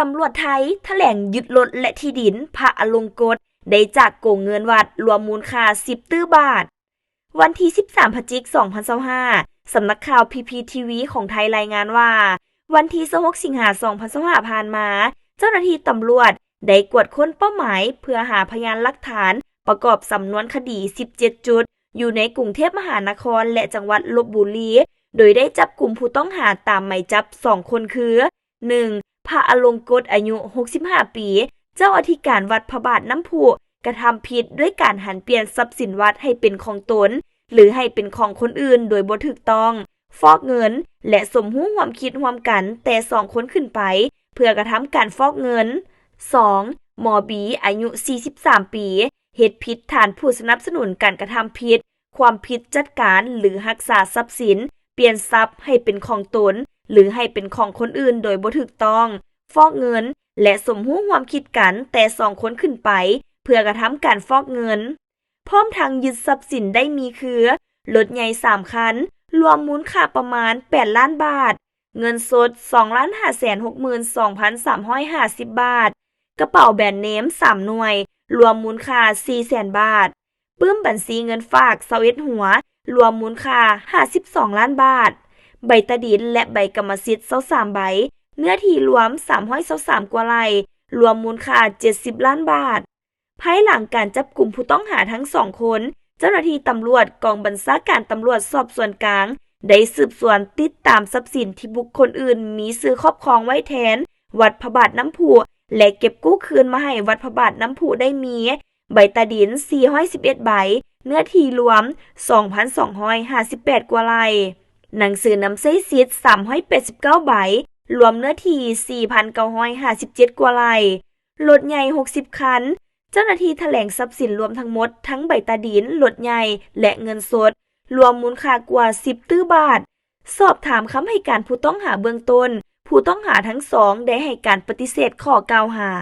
ตำรวจไทยแถลงยึดรถและที่ดินพระอลงกฎได้จากโกงเงินวัดรวมมูลค่า10ตื้อบาทวันที่13พฤศจิกายน2025สำนักข่าว PPTV ของไทยรายงานว่าวันที่26สิงหาคม2025ผ่านมาเจ้าหน้าที่ตำรวจได้กวดค้นเป้าหมายเพื่อหาพยานหลักฐานประกอบสำนวนคดี17จุดอยู่ในกรุงเทพมหานครและจังหวัดลพบุรีโดยได้จับกลุ่มผู้ต้องหาตามหมายจับ2คนคือ 1. พระอลงกฎอายุ65ปีเจ้าอธิการวัดพระบาทน้ำพุกระทำผิดด้วยการหันเปลี่ยนทรัพย์สินวัดให้เป็นของตนหรือให้เป็นของคนอื่นโดยบ่ถูกต้องฟอกเงินและสมรู้ร่วมคิดร่วมกันแต่2คนขึ้นไปเพื่อกระทำการฟอกเงิน 2. หมอบีอายุ43ปีเหตุผิดฐานผู้สนับสนุนการกระทำผิดความผิดจัดการหรือรักษาทรัพย์สินเปลี่ยนทรัพย์ให้เป็นของตนหรือให้เป็นของคนอื่นโดยบ่ถูกต้องฟอกเงินและสมรู้ร่วมคิดกันแต่2คนขึ้นไปเพื่อกระทำการฟอกเงินพร้อมทั้งยึดทรัพย์สินได้มีคือรถใหญ่3คันรวมมูลค่าประมาณ8ล้านบาทเงินสด 2,562,350 บาทกระเป๋าแบรนด์เนม3หน่วยรวมมูลค่า 400,000 บาทปึ้มบัญชีเงินฝาก21หัวรวมมูลค่า52ล้านบาทใบตะดินและใบกรรมสิทธิ์23ใบเนื้อที่รวม323กว่าไร่รวมมูลค่า70ล้านบาทภายหลังการจับกลุ่มผู้ต้องหาทั้ง2คนเจ้าหน้าที่ตำรวจกองบัญชาการตำรวจสอบสวนกลางได้สืบสวนติดตามทรัพย์สินที่บุคคลอื่นมีซื้อครอบครองไว้แทนวัดพระบาทน้ำพุและเก็บกู้คืนมาให้วัดพระบาทน้ำพุได้มีใบตะดิน411ใบเนื้อที่รวม 2,258 กว่าไร่หนังสือนำใช้สิทธิ์389ใบรวมเนื้อที่ 4,957 กว่าไร่รถใหญ่60คันเจ้าหน้าที่แถลงทรัพย์สินรวมทั้งหมดทั้งใบตะดินรถใหญ่และเงินสดรวมมูลค่ากว่า10ตื้อบาทสอบถามคำให้การผู้ต้องหาเบื้องต้นผู้ต้องหาทั้ง2ได้ให้การปฏิเสธข้อกล่าวหา